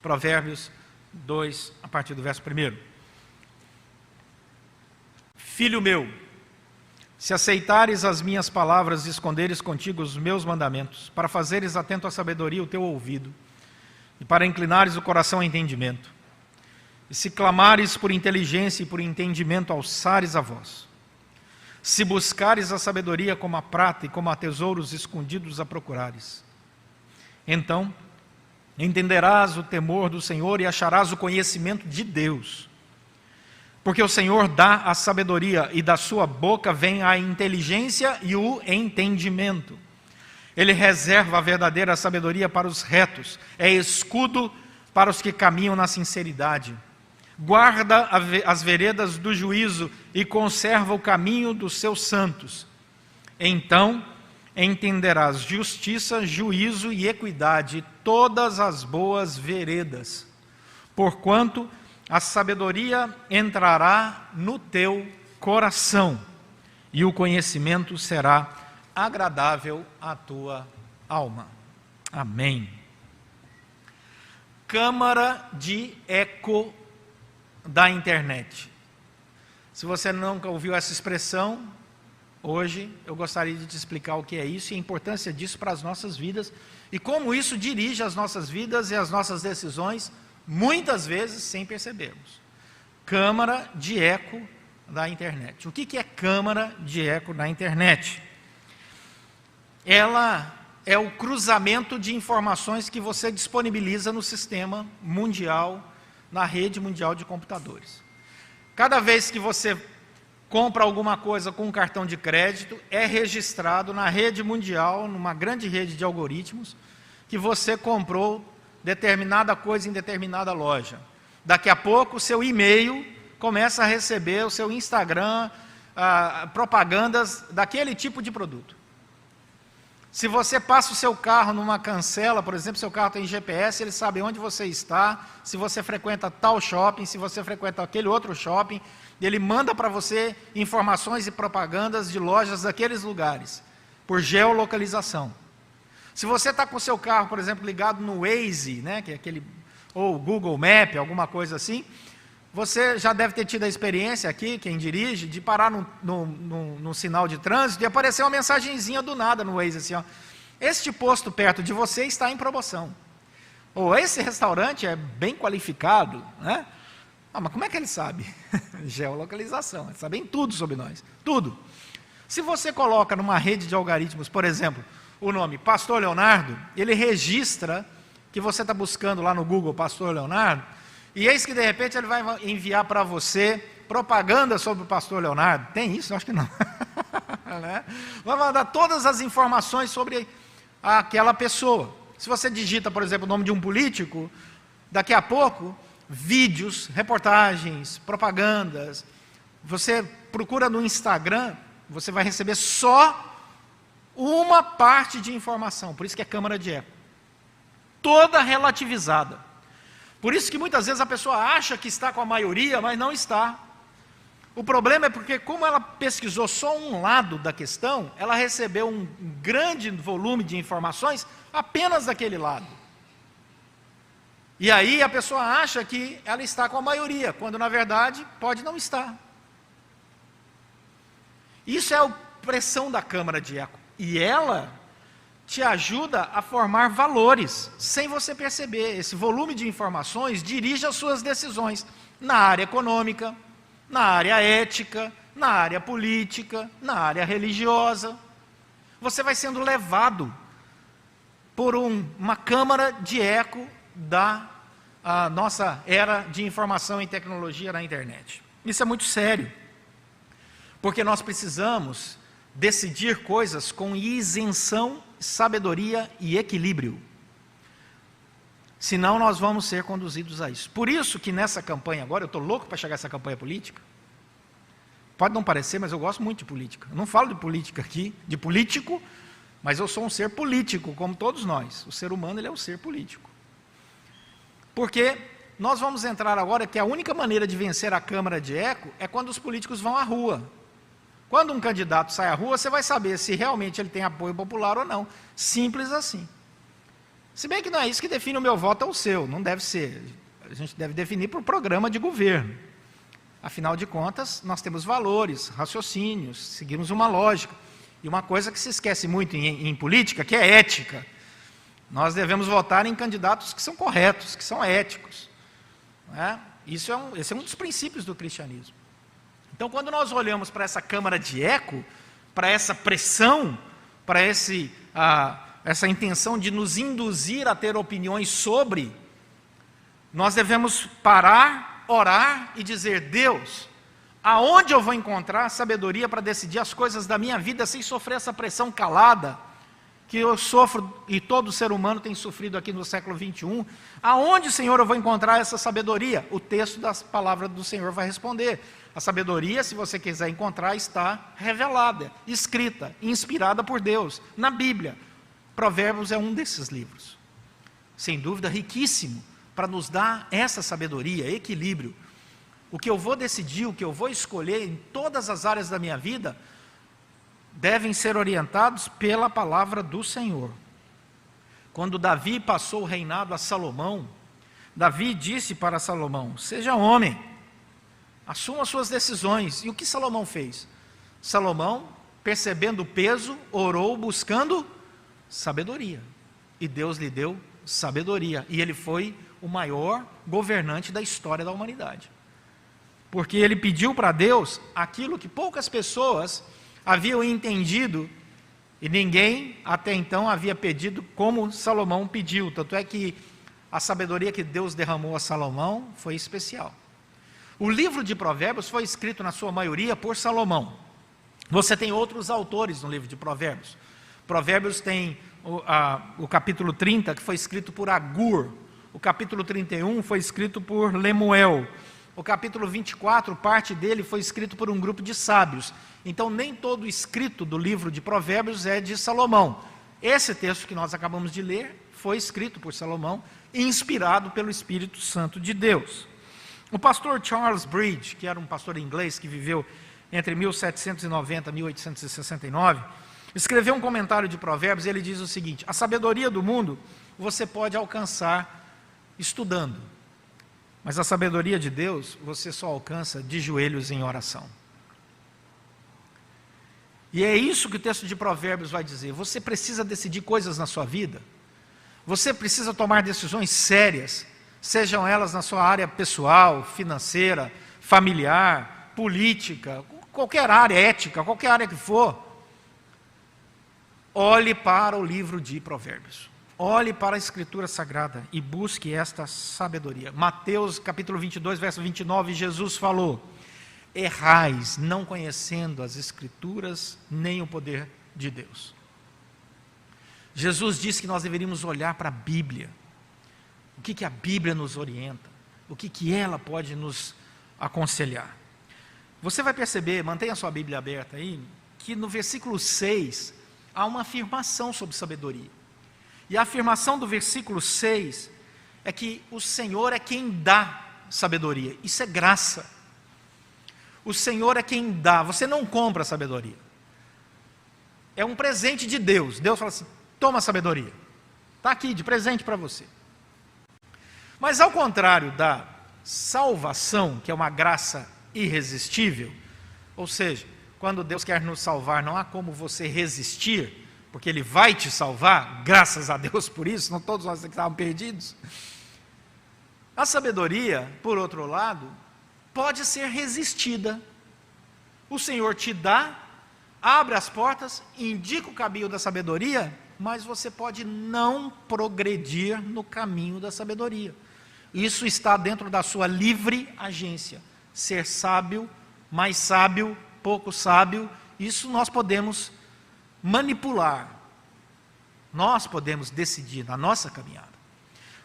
Provérbios 2, a partir do verso 1. Filho meu, se aceitares as minhas palavras e esconderes contigo os meus mandamentos, para fazeres atento à sabedoria o teu ouvido, e para inclinares o coração ao entendimento, e se clamares por inteligência e por entendimento, alçares a voz, se buscares a sabedoria como a prata e como a tesouros escondidos a procurares, então entenderás o temor do Senhor e acharás o conhecimento de Deus. Porque o Senhor dá a sabedoria e da sua boca vem a inteligência e o entendimento. Ele reserva a verdadeira sabedoria para os retos, é escudo para os que caminham na sinceridade. Guarda as veredas do juízo e conserva o caminho dos seus santos. Então entenderás justiça, juízo e equidade, todas as boas veredas, porquanto a sabedoria entrará no teu coração, e o conhecimento será agradável à tua alma. Amém. Câmara de eco da internet. Se você nunca ouviu essa expressão, hoje eu gostaria de te explicar o que é isso e a importância disso para as nossas vidas e como isso dirige as nossas vidas e as nossas decisões, muitas vezes sem percebermos. Câmara de eco da internet. O que é câmara de eco da internet? Ela é o cruzamento de informações que você disponibiliza no sistema mundial, na rede mundial de computadores. Cada vez que você compra alguma coisa com um cartão de crédito, é registrado na rede mundial, numa grande rede de algoritmos, que você comprou determinada coisa em determinada loja. Daqui a pouco, o seu e-mail começa a receber, o seu Instagram, propagandas daquele tipo de produto. Se você passa o seu carro numa cancela, por exemplo, seu carro tem GPS, ele sabe onde você está, se você frequenta tal shopping, se você frequenta aquele outro shopping, ele manda para você informações e propagandas de lojas daqueles lugares, por geolocalização. Se você está com o seu carro, por exemplo, ligado no Waze, né, que é aquele, ou Google Map, alguma coisa assim, você já deve ter tido a experiência aqui, quem dirige, de parar no sinal de trânsito e aparecer uma mensagenzinha do nada no Waze, assim, ó, este posto perto de você está em promoção. Ou esse restaurante é bem qualificado, né? Ah, mas como é que ele sabe? Geolocalização, eles sabem tudo sobre nós, tudo. Se você coloca numa rede de algoritmos, por exemplo, o nome Pastor Leonardo, ele registra que você está buscando lá no Google Pastor Leonardo, e eis que de repente ele vai enviar para você propaganda sobre o Pastor Leonardo. Tem isso? Eu acho que não. Né? Vai mandar todas as informações sobre aquela pessoa. Se você digita, por exemplo, o nome de um político, daqui a pouco, vídeos, reportagens, propagandas, você procura no Instagram, você vai receber só uma parte de informação, por isso que é câmara de eco, toda relativizada. Por isso que muitas vezes a pessoa acha que está com a maioria, mas não está. O problema é porque, como ela pesquisou só um lado da questão, ela recebeu um grande volume de informações apenas daquele lado. E aí a pessoa acha que ela está com a maioria, quando na verdade pode não estar. Isso é a pressão da câmara de eco. E ela te ajuda a formar valores, sem você perceber. Esse volume de informações dirige as suas decisões na área econômica, na área ética, na área política, na área religiosa. Você vai sendo levado por uma câmara de eco da nossa era de informação e tecnologia na internet. Isso é muito sério, porque nós precisamos decidir coisas com isenção, sabedoria e equilíbrio. Senão nós vamos ser conduzidos a isso. Por isso que nessa campanha agora, eu estou louco para chegar a essa campanha política. Pode não parecer, mas eu gosto muito de política. Eu não falo de política aqui, de político, mas eu sou um ser político, como todos nós. O ser humano, ele é um ser político. Porque nós vamos entrar agora que a única maneira de vencer a câmara de eco é quando os políticos vão à rua. Quando um candidato sai à rua, você vai saber se realmente ele tem apoio popular ou não. Simples assim. Se bem que não é isso que define o meu voto ou o seu, não deve ser. A gente deve definir por programa de governo. Afinal de contas, nós temos valores, raciocínios, seguimos uma lógica. E uma coisa que se esquece muito em política, que é ética. Nós devemos votar em candidatos que são corretos, que são éticos. Né? Esse é um dos princípios do cristianismo. Então, quando nós olhamos para essa câmara de eco, para essa pressão, para essa intenção de nos induzir a ter opiniões sobre, nós devemos parar, orar e dizer: Deus, aonde eu vou encontrar sabedoria para decidir as coisas da minha vida sem sofrer essa pressão calada que eu sofro e todo ser humano tem sofrido aqui no século 21? Aonde, Senhor, eu vou encontrar essa sabedoria? O texto das palavras do Senhor vai responder. A sabedoria, se você quiser encontrar, está revelada, escrita, inspirada por Deus, na Bíblia. Provérbios é um desses livros, sem dúvida riquíssimo, para nos dar essa sabedoria, equilíbrio. O que eu vou decidir, o que eu vou escolher em todas as áreas da minha vida, devem ser orientados pela palavra do Senhor. Quando Davi passou o reinado a Salomão, Davi disse para Salomão: seja homem, assuma as suas decisões. E o que Salomão fez? Salomão, percebendo o peso, orou buscando sabedoria. E Deus lhe deu sabedoria. E ele foi o maior governante da história da humanidade. Porque ele pediu para Deus aquilo que poucas pessoas haviam entendido e ninguém até então havia pedido como Salomão pediu. Tanto é que a sabedoria que Deus derramou a Salomão foi especial. O livro de Provérbios foi escrito na sua maioria por Salomão. Você tem outros autores no livro de Provérbios. Provérbios tem o capítulo 30, que foi escrito por Agur. O capítulo 31 foi escrito por Lemuel. O capítulo 24, parte dele foi escrito por um grupo de sábios. Então, nem todo o escrito do livro de Provérbios é de Salomão. Esse texto que nós acabamos de ler foi escrito por Salomão, inspirado pelo Espírito Santo de Deus. O pastor Charles Bridge, que era um pastor inglês que viveu entre 1790 e 1869, escreveu um comentário de Provérbios e ele diz o seguinte: a sabedoria do mundo você pode alcançar estudando, mas a sabedoria de Deus você só alcança de joelhos em oração. E é isso que o texto de Provérbios vai dizer. Você precisa decidir coisas na sua vida, você precisa tomar decisões sérias, sejam elas na sua área pessoal, financeira, familiar, política, qualquer área, ética, qualquer área que for. Olhe para o livro de Provérbios, olhe para a Escritura Sagrada e busque esta sabedoria. Mateus capítulo 22, verso 29, Jesus falou: errais, não conhecendo as Escrituras, nem o poder de Deus. Jesus disse que nós deveríamos olhar para a Bíblia. O que a Bíblia nos orienta? O que ela pode nos aconselhar? Você vai perceber, mantenha a sua Bíblia aberta aí, que no versículo 6, há uma afirmação sobre sabedoria. E a afirmação do versículo 6 é que o Senhor é quem dá sabedoria. Isso é graça. O Senhor é quem dá, você não compra sabedoria. É um presente de Deus. Deus fala assim: toma sabedoria. Está aqui, de presente para você. Mas ao contrário da salvação, que é uma graça irresistível, ou seja, quando Deus quer nos salvar, não há como você resistir, porque Ele vai te salvar, graças a Deus por isso, não todos nós estavam perdidos. A sabedoria, por outro lado, pode ser resistida. O Senhor te dá, abre as portas, indica o caminho da sabedoria, mas você pode não progredir no caminho da sabedoria. Isso está dentro da sua livre agência. Ser sábio, mais sábio, pouco sábio, isso nós podemos manipular. Nós podemos decidir na nossa caminhada.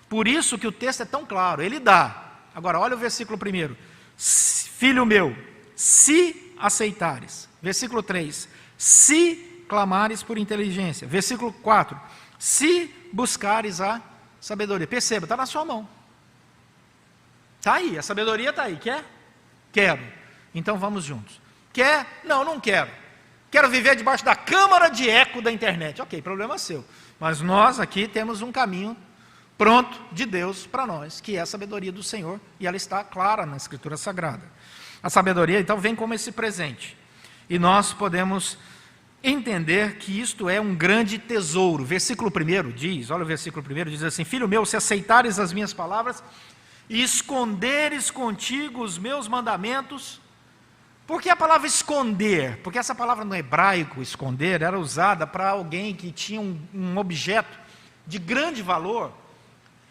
Por isso que o texto é tão claro, ele dá. Agora, olha o versículo 1. Filho meu, se aceitares. Versículo 3. Se clamares por inteligência. Versículo 4. Se buscares a sabedoria. Perceba, está na sua mão. Está aí, a sabedoria está aí. Quer? Quero. Então vamos juntos. Quer? Não, não quero. Quero viver debaixo da câmara de eco da internet. Ok, problema seu. Mas nós aqui temos um caminho pronto de Deus para nós, que é a sabedoria do Senhor, e ela está clara na Escritura Sagrada. A sabedoria, então, vem como esse presente, e nós podemos entender que isto é um grande tesouro. Versículo 1 diz, olha o versículo 1, diz assim: filho meu, se aceitares as minhas palavras e esconderes contigo os meus mandamentos. Por que a palavra esconder? Porque essa palavra no hebraico, esconder, era usada para alguém que tinha um objeto de grande valor,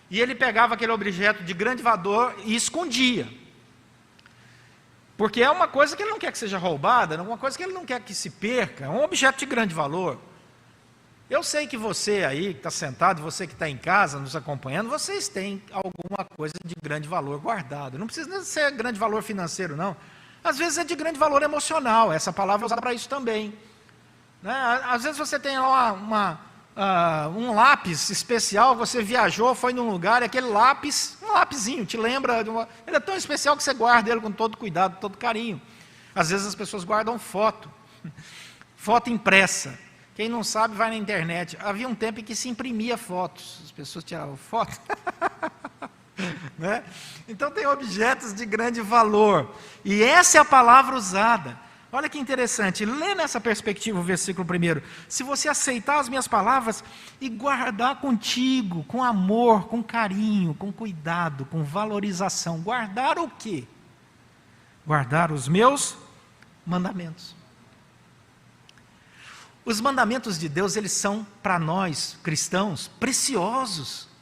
e ele pegava aquele objeto de grande valor e escondia. Porque é uma coisa que ele não quer que seja roubada, é uma coisa que ele não quer que se perca, é um objeto de grande valor. Eu sei que você aí, que está sentado, você que está em casa nos acompanhando, vocês têm alguma coisa de grande valor guardado. Não precisa nem ser grande valor financeiro, não. Às vezes é de grande valor emocional, essa palavra é usada para isso também. Né? Às vezes você tem lá um lápis especial, você viajou, foi num lugar, e aquele lápis, um lapisinho, te lembra, ele é tão especial que você guarda ele com todo cuidado, todo carinho. Às vezes as pessoas guardam foto impressa. Quem não sabe, vai na internet. Havia um tempo em que se imprimia fotos, as pessoas tiravam foto. Né? Então tem objetos de grande valor, e essa é a palavra usada. Olha que interessante, lê nessa perspectiva o versículo 1: se você aceitar as minhas palavras e guardar contigo, com amor, com carinho, com cuidado, com valorização. Guardar o quê? Guardar os meus mandamentos. Os mandamentos de Deus, eles são para nós cristãos preciosos.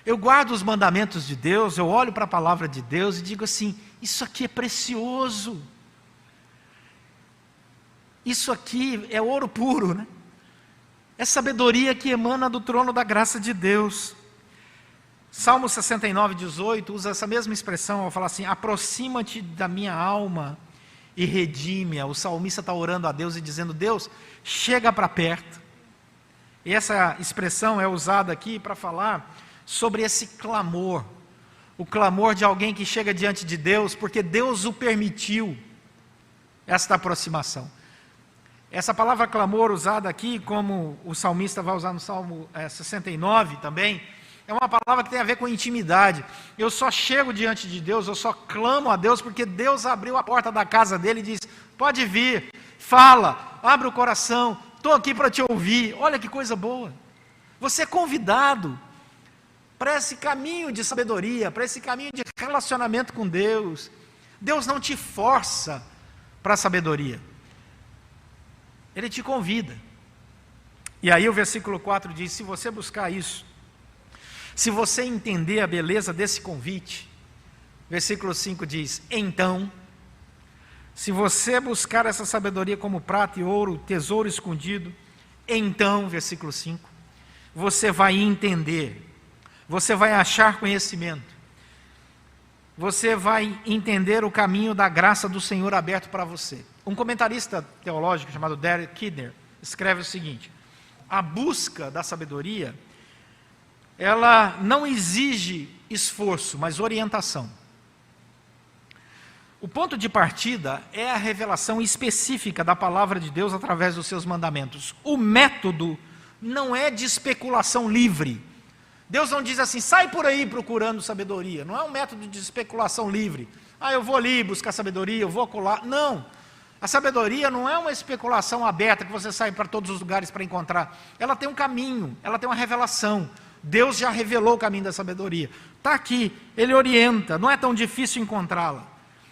Eu guardo os mandamentos de Deus, eu olho para a palavra de Deus e digo assim: isso aqui é precioso. Isso aqui é ouro puro, né? É sabedoria que emana do trono da graça de Deus. Salmo 69, 18 usa essa mesma expressão ao falar assim: aproxima-te da minha alma e redime-a. O salmista está orando a Deus e dizendo: Deus, chega para perto. E essa expressão é usada aqui para falar sobre esse clamor, o clamor de alguém que chega diante de Deus, porque Deus o permitiu, esta aproximação. Essa palavra clamor usada aqui, como o salmista vai usar no Salmo 69 também, é uma palavra que tem a ver com intimidade. Eu só chego diante de Deus, eu só clamo a Deus, porque Deus abriu a porta da casa dele e diz: pode vir, fala, abre o coração, estou aqui para te ouvir. Olha que coisa boa. Você é convidado para esse caminho de sabedoria, para esse caminho de relacionamento com Deus. Deus não te força para a sabedoria, Ele te convida. E aí o versículo 4 diz: se você buscar isso, se você entender a beleza desse convite, versículo 5 diz: então, se você buscar essa sabedoria como prata e ouro, tesouro escondido, então, versículo 5, você vai entender, você vai achar conhecimento, você vai entender o caminho da graça do Senhor aberto para você. Um comentarista teológico chamado Derek Kidner escreve o seguinte: a busca da sabedoria, ela não exige esforço, mas orientação. O ponto de partida é a revelação específica da palavra de Deus através dos seus mandamentos. O método não é de especulação livre. Deus não diz assim: sai por aí procurando sabedoria. Não é um método de especulação livre. Eu vou ali buscar sabedoria, eu vou acolá. Não. A sabedoria não é uma especulação aberta que você sai para todos os lugares para encontrar. Ela tem um caminho, ela tem uma revelação. Deus já revelou o caminho da sabedoria. Está aqui, Ele orienta, não é tão difícil encontrá-la.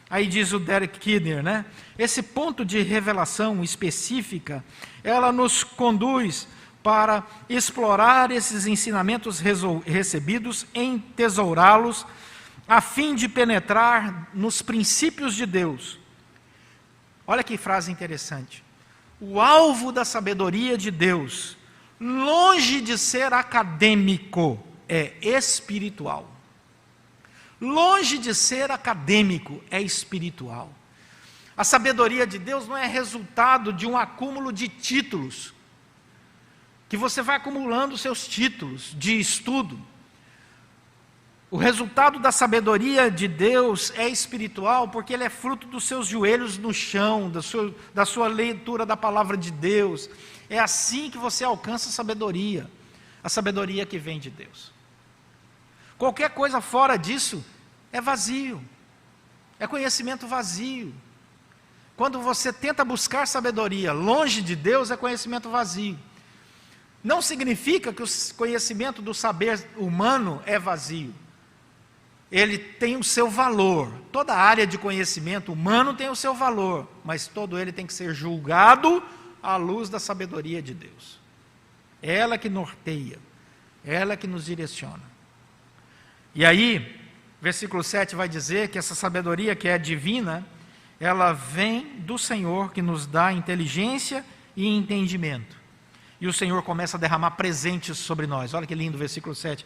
Aí diz o Derek Kidner, né? Esse ponto de revelação específica, ela nos conduz para explorar esses ensinamentos recebidos, entesourá-los, a fim de penetrar nos princípios de Deus. Olha que frase interessante. O alvo da sabedoria de Deus, longe de ser acadêmico, é espiritual. Longe de ser acadêmico, é espiritual. A sabedoria de Deus não é resultado de um acúmulo de títulos, que você vai acumulando seus títulos de estudo. O resultado da sabedoria de Deus é espiritual, porque ele é fruto dos seus joelhos no chão, da sua leitura da palavra de Deus. É assim que você alcança a sabedoria que vem de Deus. Qualquer coisa fora disso é vazio, é conhecimento vazio. Quando você tenta buscar sabedoria longe de Deus, é conhecimento vazio. Não significa que o conhecimento do saber humano é vazio. Ele tem o seu valor. Toda área de conhecimento humano tem o seu valor, mas todo ele tem que ser julgado à luz da sabedoria de Deus. É ela que norteia, é ela que nos direciona. E aí, versículo 7 vai dizer que essa sabedoria que é divina, ela vem do Senhor, que nos dá inteligência e entendimento. E o Senhor começa a derramar presentes sobre nós. Olha que lindo o versículo 7.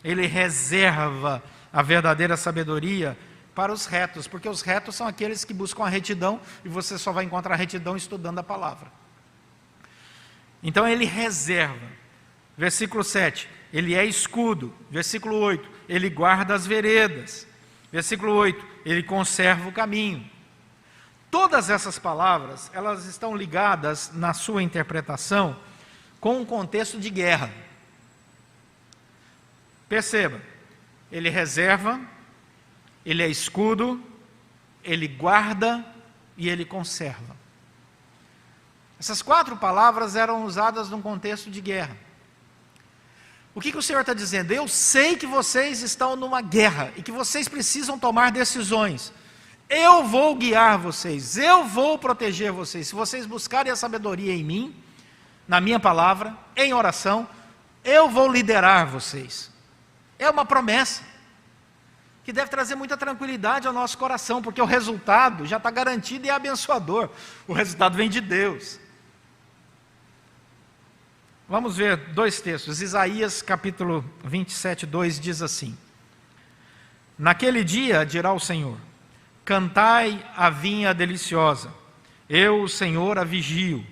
Ele reserva a verdadeira sabedoria para os retos, porque os retos são aqueles que buscam a retidão, e você só vai encontrar a retidão estudando a palavra. Então ele reserva. Versículo 7, ele é escudo. Versículo 8, ele guarda as veredas. Versículo 8, ele conserva o caminho. Todas essas palavras, elas estão ligadas na sua interpretação com um contexto de guerra. Perceba, ele reserva, ele é escudo, ele guarda e ele conserva. Essas 4 palavras eram usadas num contexto de guerra. O que o Senhor está dizendo? Eu sei que vocês estão numa guerra e que vocês precisam tomar decisões. Eu vou guiar vocês, eu vou proteger vocês. Se vocês buscarem a sabedoria em mim, na minha palavra, em oração, eu vou liderar vocês. É uma promessa que deve trazer muita tranquilidade ao nosso coração, porque o resultado já está garantido e é abençoador. O resultado vem de Deus. Vamos ver 2 textos. Isaías capítulo 27, 2 diz assim: Naquele dia, dirá o Senhor, cantai a vinha deliciosa, eu, o Senhor, a vigio,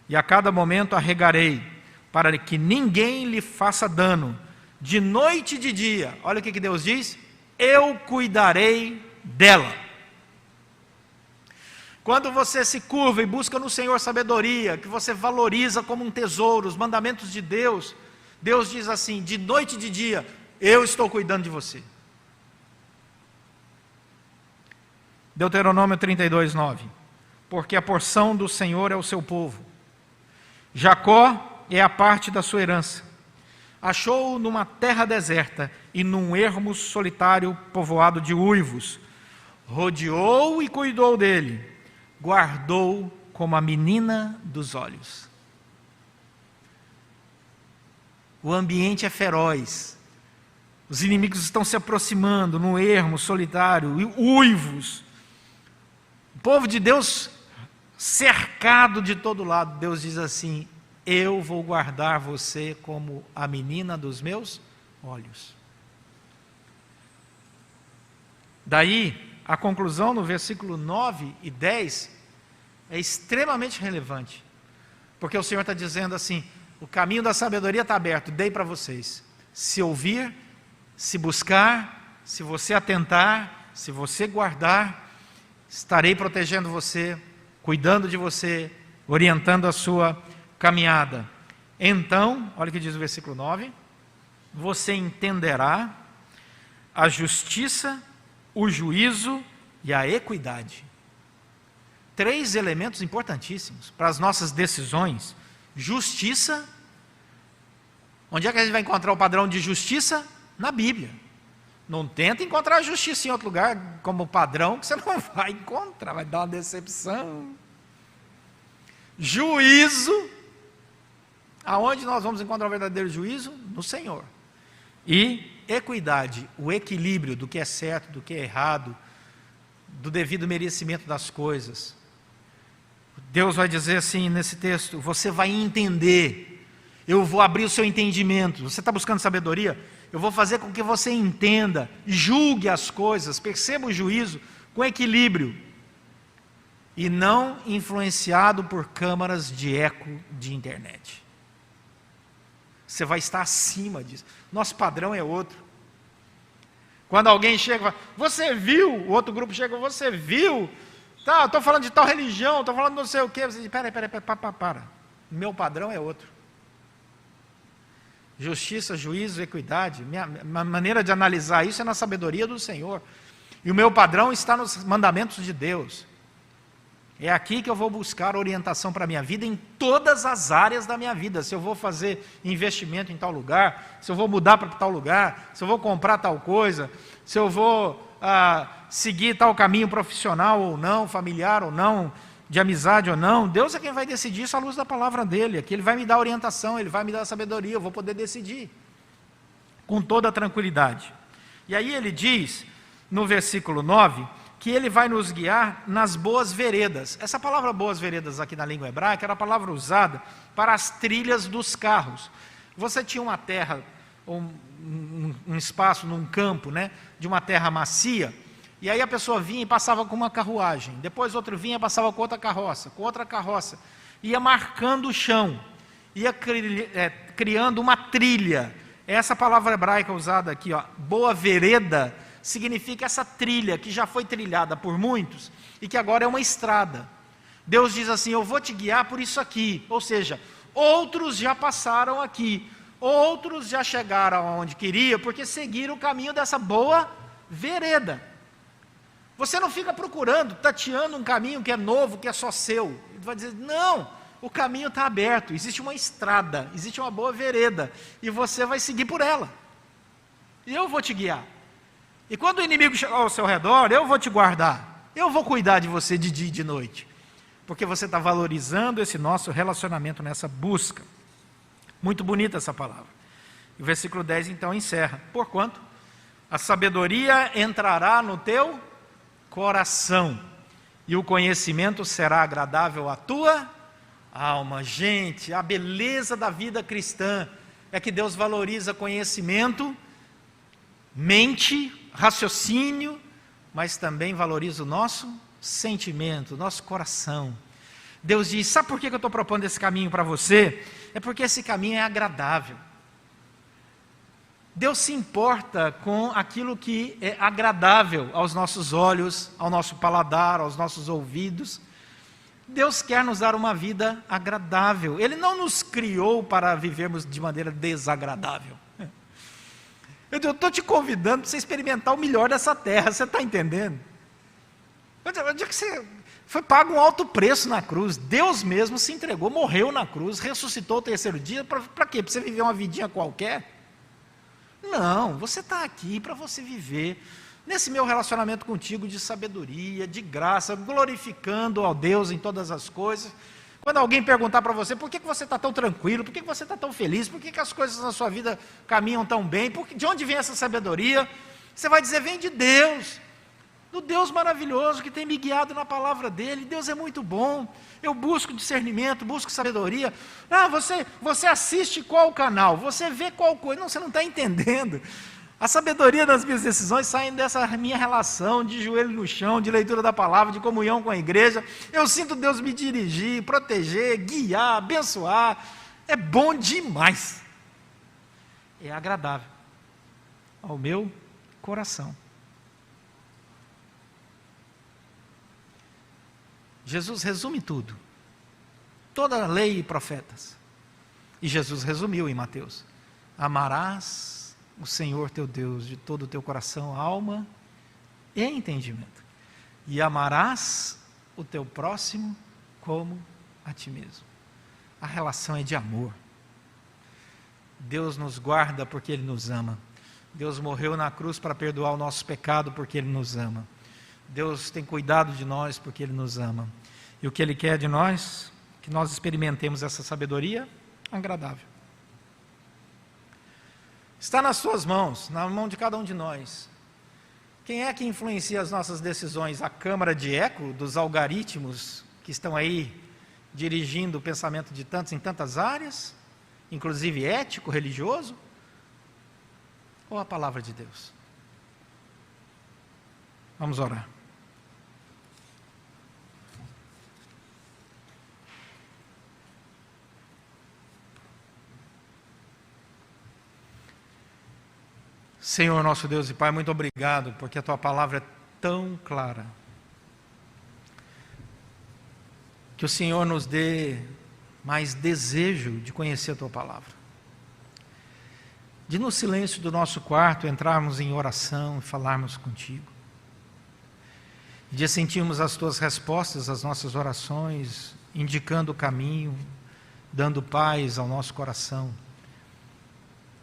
e a cada momento a regarei, para que ninguém lhe faça dano, de noite e de dia. Olha o que Deus diz: eu cuidarei dela. Quando você se curva e busca no Senhor sabedoria, que você valoriza como um tesouro os mandamentos de Deus, Deus diz assim: de noite e de dia, eu estou cuidando de você. Deuteronômio 32, 9. Porque a porção do Senhor é o seu povo, Jacó é a parte da sua herança. Achou-o numa terra deserta e num ermo solitário povoado de uivos. Rodeou e cuidou dele, guardou como a menina dos olhos. O ambiente é feroz, os inimigos estão se aproximando num ermo solitário, uivos. O povo de Deus cercado de todo lado. Deus diz assim: eu vou guardar você como a menina dos meus olhos. Daí, a conclusão no versículo 9 e 10 é extremamente relevante, porque o Senhor está dizendo assim: o caminho da sabedoria está aberto, dei para vocês. Se ouvir, se buscar, se você atentar, se você guardar, estarei protegendo você, cuidando de você, orientando a sua caminhada. Então, olha o que diz o versículo 9: você entenderá a justiça, o juízo e a equidade. 3 elementos importantíssimos para as nossas decisões. Justiça. Onde é que a gente vai encontrar o padrão de justiça? Na Bíblia. Não tenta encontrar a justiça em outro lugar como padrão, que você não vai encontrar, vai dar uma decepção. Juízo. Aonde nós vamos encontrar o verdadeiro juízo? No Senhor. E equidade, o equilíbrio do que é certo, do que é errado, do devido merecimento das coisas. Deus vai dizer assim nesse texto: você vai entender, eu vou abrir o seu entendimento. Você está buscando sabedoria? Eu vou fazer com que você entenda, julgue as coisas, perceba o juízo com equilíbrio, e não influenciado por câmaras de eco de internet. Você vai estar acima disso. Nosso padrão é outro. Quando alguém chega e fala, você viu? O outro grupo chega, você viu? Tá, eu estou falando de tal religião, estou falando de não sei o quê. Você diz, peraí, para. Meu padrão é outro. Justiça, juízo, equidade. Minha maneira de analisar isso é na sabedoria do Senhor. E o meu padrão está nos mandamentos de Deus. É aqui que eu vou buscar orientação para a minha vida, em todas as áreas da minha vida. Se eu vou fazer investimento em tal lugar, se eu vou mudar para tal lugar, se eu vou comprar tal coisa, se eu vou seguir tal caminho profissional ou não, familiar ou não, de amizade ou não. Deus é quem vai decidir isso à luz da palavra dele. Aqui ele vai me dar orientação, ele vai me dar sabedoria, eu vou poder decidir com toda a tranquilidade. E aí ele diz, no versículo 9, que ele vai nos guiar nas boas veredas. Essa palavra boas veredas aqui na língua hebraica era a palavra usada para as trilhas dos carros. Você tinha uma terra, um espaço num campo, né, de uma terra macia, e aí a pessoa vinha e passava com uma carruagem, depois outro vinha e passava com outra carroça, ia marcando o chão, ia criando uma trilha. Essa palavra hebraica usada aqui, ó, boa vereda, significa essa trilha que já foi trilhada por muitos e que agora é uma estrada. Deus diz assim, eu vou te guiar por isso aqui, ou seja, outros já passaram aqui, outros já chegaram aonde queria, porque seguiram o caminho dessa boa vereda. Você não fica procurando, tateando um caminho que é novo, que é só seu. Ele vai dizer, não, o caminho está aberto, existe uma estrada, existe uma boa vereda, e você vai seguir por ela. E eu vou te guiar. E quando o inimigo chegar ao seu redor, eu vou te guardar. Eu vou cuidar de você de dia e de noite. Porque você está valorizando esse nosso relacionamento nessa busca. Muito bonita essa palavra. E o versículo 10 então encerra. Porquanto a sabedoria entrará no teu coração, e o conhecimento será agradável à tua alma. Gente, a beleza da vida cristã é que Deus valoriza conhecimento, mente, raciocínio, mas também valoriza o nosso sentimento, o nosso coração. Deus diz, sabe por que eu estou propondo esse caminho para você? É porque esse caminho é agradável. Deus se importa com aquilo que é agradável aos nossos olhos, ao nosso paladar, aos nossos ouvidos. Deus quer nos dar uma vida agradável. Ele não nos criou para vivermos de maneira desagradável. Eu estou te convidando para você experimentar o melhor dessa terra, você está entendendo? Onde é que você foi pago um alto preço na cruz? Deus mesmo se entregou, morreu na cruz, ressuscitou o terceiro dia, para quê? Para você viver uma vidinha qualquer? Não, você está aqui para você viver nesse meu relacionamento contigo de sabedoria, de graça, glorificando ao Deus em todas as coisas. Quando alguém perguntar para você, por que você está tão tranquilo, por que você está tão feliz, por que as coisas na sua vida caminham tão bem, de onde vem essa sabedoria? Você vai dizer, vem de Deus, do Deus maravilhoso que tem me guiado na palavra dEle. Deus é muito bom, eu busco discernimento, busco sabedoria. Você assiste qual canal, você vê qual coisa, não, você não está entendendo. A sabedoria das minhas decisões saem dessa minha relação de joelho no chão, de leitura da palavra, de comunhão com a igreja. Eu sinto Deus me dirigir, proteger, guiar, abençoar. É bom demais. É agradável ao meu coração. Jesus resume tudo. Toda a lei e profetas. E Jesus resumiu em Mateus. Amarás o Senhor teu Deus de todo o teu coração, alma e entendimento. E amarás o teu próximo como a ti mesmo. A relação é de amor. Deus nos guarda porque Ele nos ama. Deus morreu na cruz para perdoar o nosso pecado porque Ele nos ama. Deus tem cuidado de nós porque Ele nos ama. E o que Ele quer de nós? Que nós experimentemos essa sabedoria agradável. Está nas suas mãos, na mão de cada um de nós. Quem é que influencia as nossas decisões? A câmara de eco dos algoritmos que estão aí dirigindo o pensamento de tantos em tantas áreas, inclusive ético, religioso? Ou a palavra de Deus? Vamos orar. Senhor, nosso Deus e Pai, muito obrigado, porque a Tua palavra é tão clara. Que o Senhor nos dê mais desejo de conhecer a Tua palavra. De no silêncio do nosso quarto entrarmos em oração e falarmos contigo. De sentirmos as Tuas respostas às nossas orações, indicando o caminho, dando paz ao nosso coração.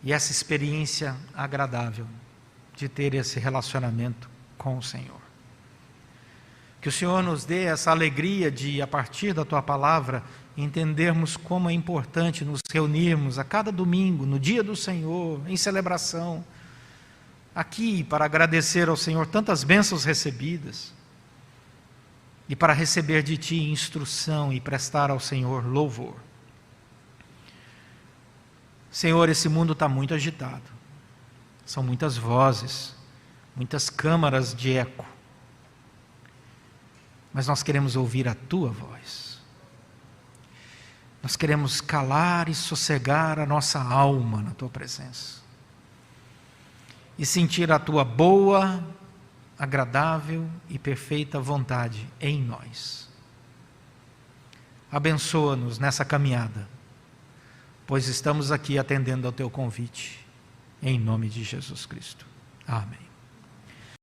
E essa experiência agradável de ter esse relacionamento com o Senhor. Que o Senhor nos dê essa alegria de, a partir da Tua palavra, entendermos como é importante nos reunirmos a cada domingo, no dia do Senhor, em celebração, aqui para agradecer ao Senhor tantas bênçãos recebidas e para receber de Ti instrução e prestar ao Senhor louvor. Senhor, esse mundo está muito agitado, são muitas vozes, muitas câmaras de eco, mas nós queremos ouvir a Tua voz. Nós queremos calar e sossegar a nossa alma na Tua presença. E sentir a Tua boa, agradável e perfeita vontade em nós. Abençoa-nos nessa caminhada, pois estamos aqui atendendo ao Teu convite. Em nome de Jesus Cristo. Amém.